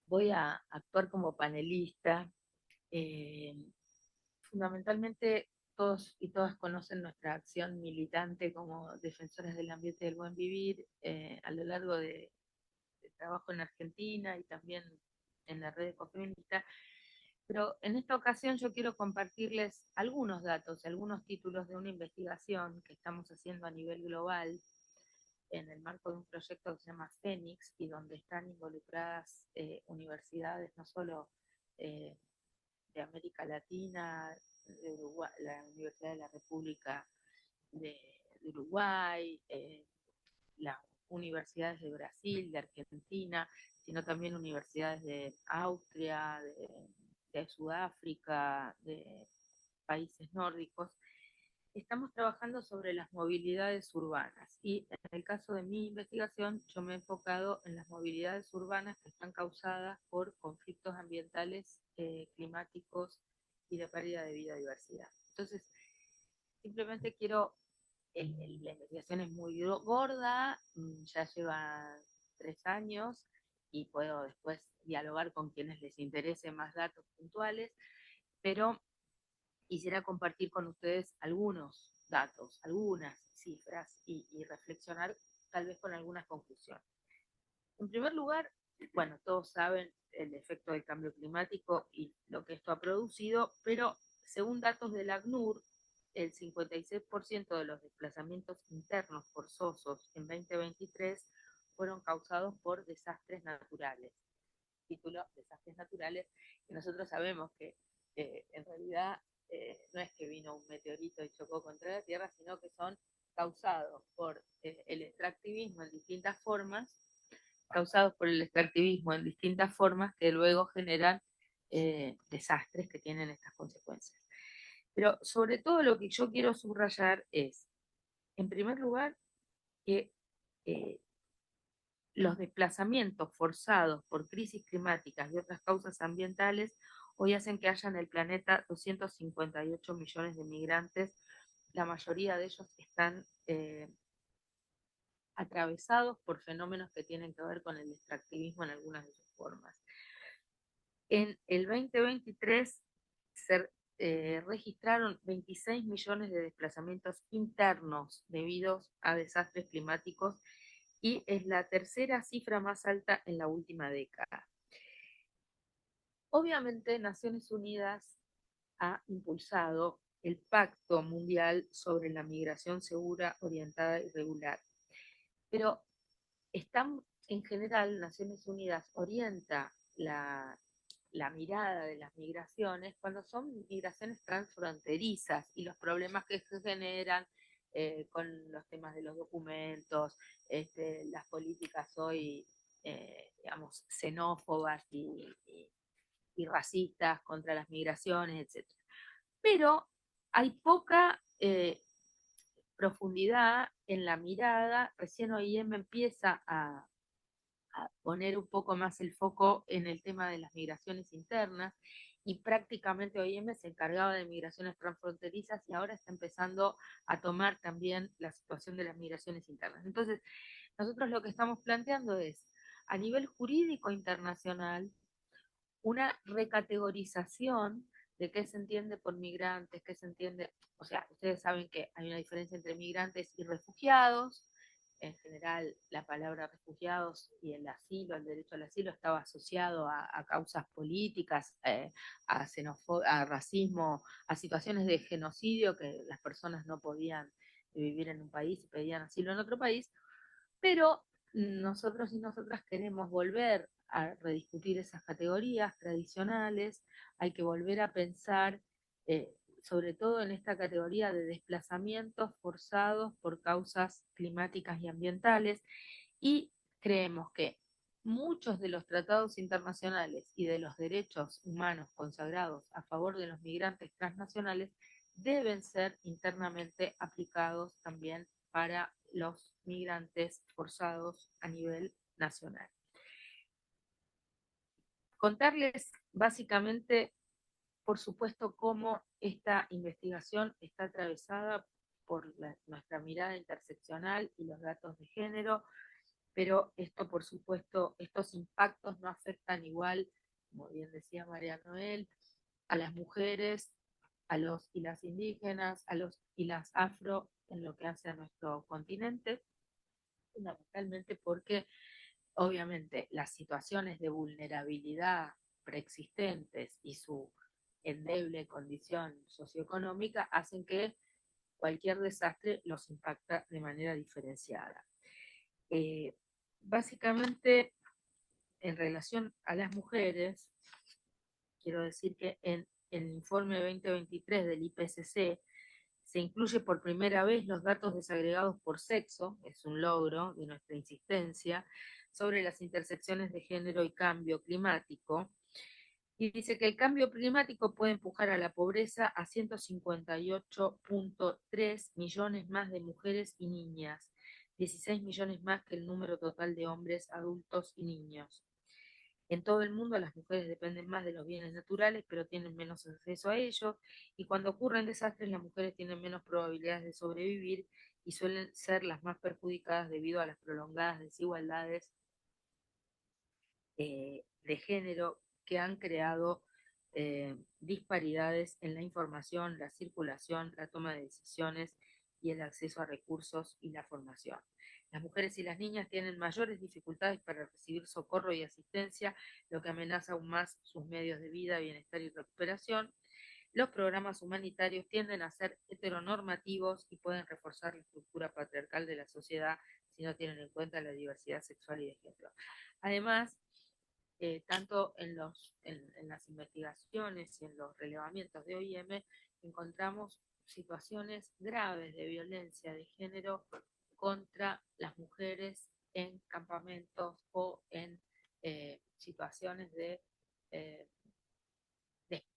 Voy a actuar como panelista. Eh, Fundamentalmente, todos y todas conocen nuestra acción militante como defensores del ambiente y del buen vivir a lo largo de trabajo en Argentina y también en la red ecofeminista. Pero en esta ocasión yo quiero compartirles algunos datos, algunos títulos de una investigación que estamos haciendo a nivel global en el marco de un proyecto que se llama Fénix y donde están involucradas universidades no solo eh, de América Latina, de Uruguay, la Universidad de la República de, de Uruguay, las universidades de Brasil, de Argentina, sino también universidades de Austria, de Sudáfrica, de países nórdicos. Estamos trabajando sobre las movilidades urbanas y en el caso de mi investigación yo me he enfocado en las movilidades urbanas que están causadas por conflictos ambientales, climáticos y de pérdida de biodiversidad. Entonces, simplemente quiero, la investigación es muy gorda, ya lleva 3 años y puedo después dialogar con quienes les interese más datos puntuales, pero quisiera compartir con ustedes algunos datos, algunas cifras y reflexionar tal vez con algunas conclusiones. En primer lugar, bueno, todos saben el efecto del cambio climático y lo que esto ha producido, pero según datos del ACNUR, el 56% de los desplazamientos internos forzosos en 2023 fueron causados por desastres naturales. Título, desastres naturales, que nosotros sabemos que en realidad no es que vino un meteorito y chocó contra la Tierra, sino que son causados por el extractivismo en distintas formas, causados por el extractivismo en distintas formas que luego generan desastres que tienen estas consecuencias. Pero sobre todo lo que yo quiero subrayar es, en primer lugar, que eh, los desplazamientos forzados por crisis climáticas y otras causas ambientales hoy hacen que haya en el planeta 258 millones de migrantes. La mayoría de ellos están atravesados por fenómenos que tienen que ver con el extractivismo en algunas de sus formas. En el 2023 se registraron 26 millones de desplazamientos internos debido a desastres climáticos y es la tercera cifra más alta en la última década. Obviamente, Naciones Unidas ha impulsado el Pacto Mundial sobre la Migración Segura, Orientada y Regular, pero están, en general, Naciones Unidas orienta la mirada de las migraciones cuando son migraciones transfronterizas y los problemas que se generan con los temas de los documentos, las políticas hoy, digamos, xenófobas y racistas contra las migraciones, etcétera. Pero hay poca profundidad en la mirada. Recién OIM empieza a poner un poco más el foco en el tema de las migraciones internas y prácticamente OIM se encargaba de migraciones transfronterizas y ahora está empezando a tomar también la situación de las migraciones internas. Entonces, nosotros lo que estamos planteando es, a nivel jurídico internacional, una recategorización de qué se entiende por migrantes, qué se entiende, o sea, ustedes saben que hay una diferencia entre migrantes y refugiados. En general, la palabra refugiados y el asilo, el derecho al asilo, estaba asociado a causas políticas, a racismo, a situaciones de genocidio que las personas no podían vivir en un país y pedían asilo en otro país, pero nosotros y nosotras queremos volver a rediscutir esas categorías tradicionales, hay que volver a pensar sobre todo en esta categoría de desplazamientos forzados por causas climáticas y ambientales, y creemos que muchos de los tratados internacionales y de los derechos humanos consagrados a favor de los migrantes transnacionales deben ser internamente aplicados también para los migrantes forzados a nivel nacional. Contarles básicamente, por supuesto, cómo esta investigación está atravesada por nuestra mirada interseccional y los datos de género. pero esto, por supuesto, estos impactos no afectan igual, como bien decía María Noel, a las mujeres, a los y las indígenas, a los y las afro en lo que hace a nuestro continente, fundamentalmente porque obviamente las situaciones de vulnerabilidad preexistentes y su endeble condición socioeconómica hacen que cualquier desastre los impacta de manera diferenciada. Eh, Básicamente, en relación a las mujeres, quiero decir que en el informe 2023 del IPCC se incluye por primera vez los datos desagregados por sexo, es un logro de nuestra insistencia, sobre las intersecciones de género y cambio climático, y dice que el cambio climático puede empujar a la pobreza a 158.3 millones más de mujeres y niñas, 16 millones más que el número total de hombres, adultos y niños. En todo el mundo las mujeres dependen más de los bienes naturales, pero tienen menos acceso a ellos, y cuando ocurren desastres las mujeres tienen menos probabilidades de sobrevivir y suelen ser las más perjudicadas debido a las prolongadas desigualdades de género que han creado disparidades en la información, la circulación, la toma de decisiones y el acceso a recursos y la formación. Las mujeres y las niñas tienen mayores dificultades para recibir socorro y asistencia, lo que amenaza aún más sus medios de vida, bienestar y recuperación. Los programas humanitarios tienden a ser heteronormativos y pueden reforzar la estructura patriarcal de la sociedad si no tienen en cuenta la diversidad sexual y de género. Además, tanto en las investigaciones y en los relevamientos de OIM, encontramos situaciones graves de violencia de género contra las mujeres en campamentos o en situaciones eh,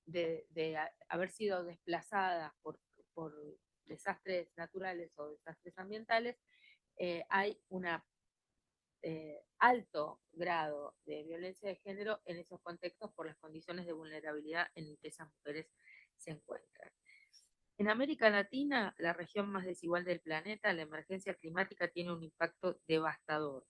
de haber sido desplazadas por desastres naturales o desastres ambientales. Hay una alto grado de violencia de género en esos contextos por las condiciones de vulnerabilidad en que esas mujeres se encuentran. En América Latina, la región más desigual del planeta, la emergencia climática tiene un impacto devastador.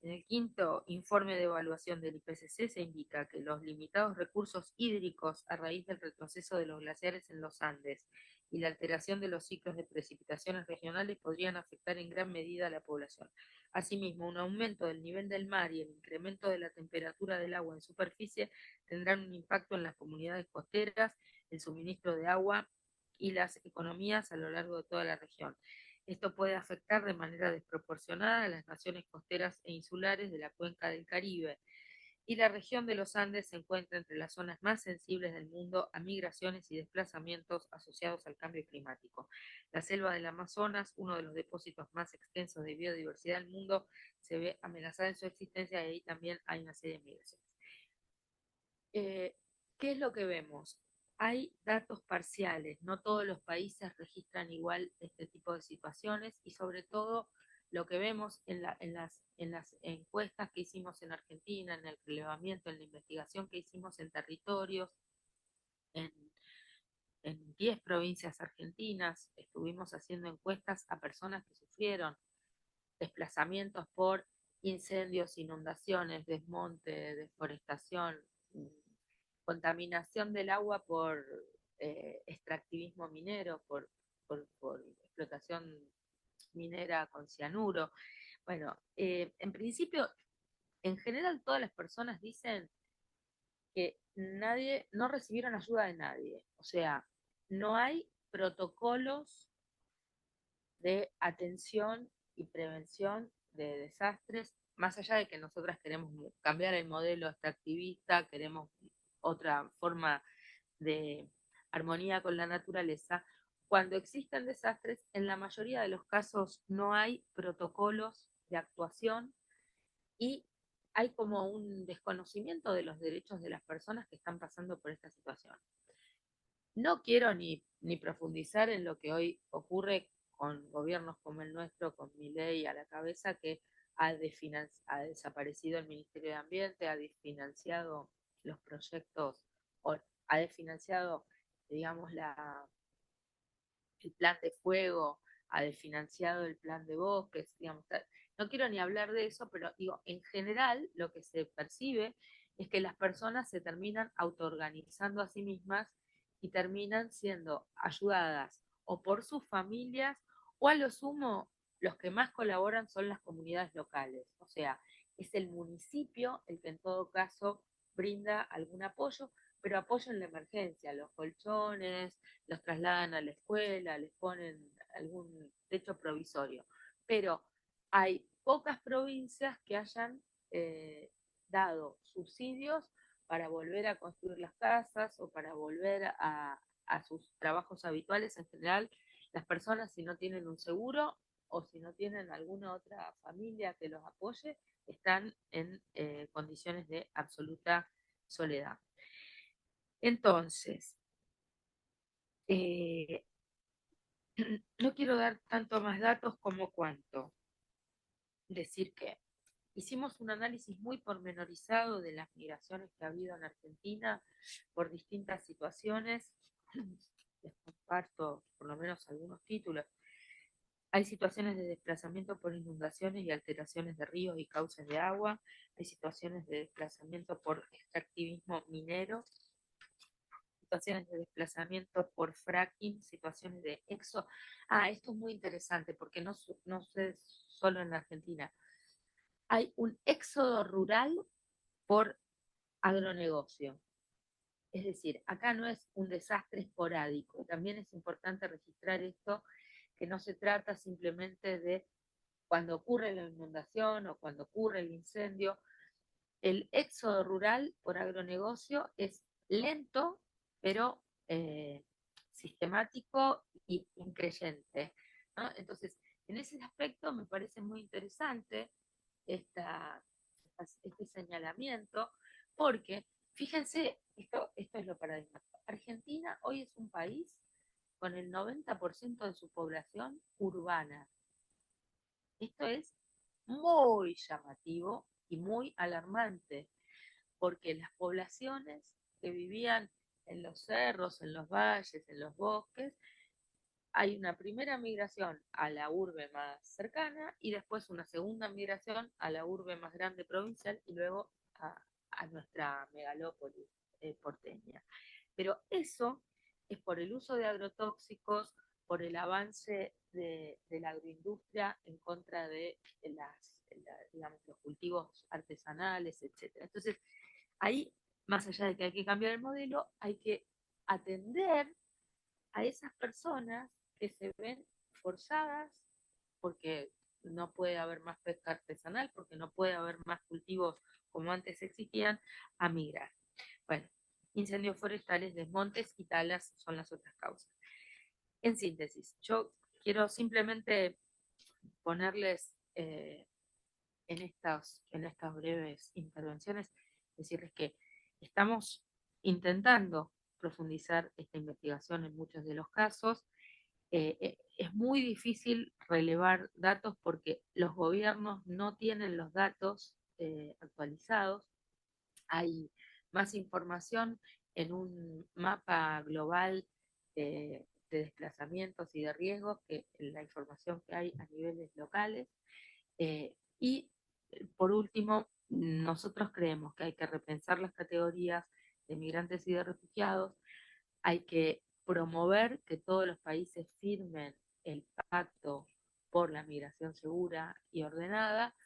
En el quinto informe de evaluación del IPCC se indica que los limitados recursos hídricos a raíz del retroceso de los glaciares en los Andes y la alteración de los ciclos de precipitaciones regionales podrían afectar en gran medida a la población. Asimismo, un aumento del nivel del mar y el incremento de la temperatura del agua en superficie tendrán un impacto en las comunidades costeras, el suministro de agua y las economías a lo largo de toda la región. Esto puede afectar de manera desproporcionada a las naciones costeras e insulares de la cuenca del Caribe, y la región de los Andes se encuentra entre las zonas más sensibles del mundo a migraciones y desplazamientos asociados al cambio climático. La selva del Amazonas, uno de los depósitos más extensos de biodiversidad del mundo, se ve amenazada en su existencia y ahí también hay una serie de migraciones. ¿Qué es lo que vemos? Hay datos parciales, no todos los países registran igual este tipo de situaciones y sobre todo lo que vemos en las encuestas que hicimos en Argentina, en el relevamiento, en la investigación que hicimos en territorios, en, en 10 provincias argentinas, estuvimos haciendo encuestas a personas que sufrieron desplazamientos por incendios, inundaciones, desmonte, deforestación, contaminación del agua por extractivismo minero, por explotación minera con cianuro. Bueno, en principio, en general todas las personas dicen que nadie, no recibieron ayuda de nadie. O sea, no hay protocolos de atención y prevención de desastres, más allá de que nosotras queremos cambiar el modelo extractivista, queremos otra forma de armonía con la naturaleza. Cuando existen desastres, en la mayoría de los casos no hay protocolos de actuación y hay como un desconocimiento de los derechos de las personas que están pasando por esta situación. No quiero ni profundizar en lo que hoy ocurre con gobiernos como el nuestro, con Milei a la cabeza, que ha desaparecido el Ministerio de Ambiente, ha desfinanciado los proyectos, o ha desfinanciado, digamos, el plan de fuego, ha desfinanciado el plan de bosques, digamos, no quiero ni hablar de eso, pero digo, en general lo que se percibe es que las personas se terminan autoorganizando a sí mismas y terminan siendo ayudadas o por sus familias o a lo sumo los que más colaboran son las comunidades locales. O sea, es el municipio el que en todo caso brinda algún apoyo, pero apoyo en la emergencia, los colchones, los trasladan a la escuela, les ponen algún techo provisorio. Pero hay pocas provincias que hayan dado subsidios para volver a construir las casas o para volver a sus trabajos habituales. En general, las personas, si no tienen un seguro o si no tienen alguna otra familia que los apoye, están en condiciones de absoluta soledad. Entonces, eh, no quiero dar tanto más datos como cuanto decir que hicimos un análisis muy pormenorizado de las migraciones que ha habido en Argentina por distintas situaciones. Les comparto por lo menos algunos títulos. Hay situaciones de desplazamiento por inundaciones y alteraciones de ríos y cauces de agua. Hay situaciones de desplazamiento por extractivismo minero, situaciones de desplazamiento por fracking, situaciones de exo. Esto es muy interesante porque no sé solo en Argentina. Hay un éxodo rural por agronegocio. Es decir, acá no es un desastre esporádico. También es importante registrar esto, que no se trata simplemente de cuando ocurre la inundación o cuando ocurre el incendio. El éxodo rural por agronegocio es lento, pero sistemático y increyente, ¿no? Entonces, en ese aspecto me parece muy interesante esta, este señalamiento, porque fíjense, esto es lo paradigmático. Argentina hoy es un país con el 90% de su población urbana. Esto es muy llamativo y muy alarmante, porque las poblaciones que vivían en los cerros, en los valles, en los bosques, hay una primera migración a la urbe más cercana y después una segunda migración a la urbe más grande provincial y luego a nuestra megalópolis porteña. Pero eso es por el uso de agrotóxicos, por el avance de la agroindustria en contra de digamos, los cultivos artesanales, etc. Entonces, ahí, más allá de que hay que cambiar el modelo, hay que atender a esas personas que se ven forzadas porque no puede haber más pesca artesanal, porque no puede haber más cultivos como antes existían, a migrar. Bueno, incendios forestales, desmontes y talas son las otras causas. En síntesis, yo quiero simplemente ponerles en estas breves intervenciones, decirles que estamos intentando profundizar esta investigación en muchos de los casos. Es muy difícil relevar datos porque los gobiernos no tienen los datos actualizados. Hay más información en un mapa global de desplazamientos y de riesgos que la información que hay a niveles locales. Y por último, nosotros creemos que hay que repensar las categorías de migrantes y de refugiados, hay que promover que todos los países firmen el pacto por la migración segura y ordenada,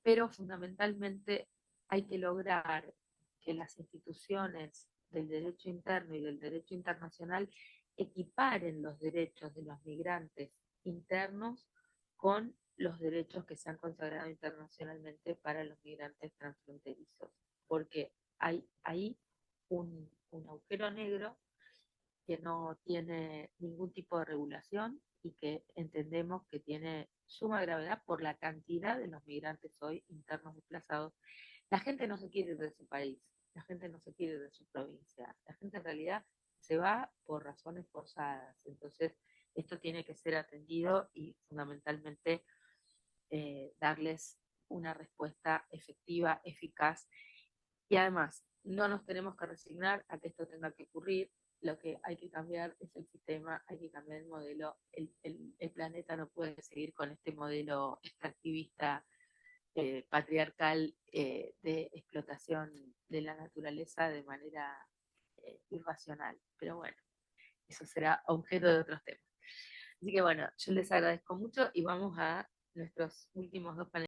pero fundamentalmente hay que lograr que las instituciones del derecho interno y del derecho internacional equiparen los derechos de los migrantes internos con los derechos que se han consagrado internacionalmente para los migrantes transfronterizos, porque hay ahí un agujero negro que no tiene ningún tipo de regulación y que entendemos que tiene suma gravedad por la cantidad de los migrantes hoy internos desplazados. La gente no se quiere ir de su país, la gente no se quiere ir de su provincia, la gente en realidad se va por razones forzadas. Entonces, esto tiene que ser atendido y fundamentalmente darles una respuesta efectiva, eficaz. Y además, no nos tenemos que resignar a que esto tenga que ocurrir. lo que hay que cambiar es el sistema, hay que cambiar el modelo. El planeta no puede seguir con este modelo extractivista, patriarcal, de explotación de la naturaleza de manera irracional. Pero bueno, eso será objeto de otros temas. Así que bueno, yo les agradezco mucho y vamos a nuestros últimos dos panelistas.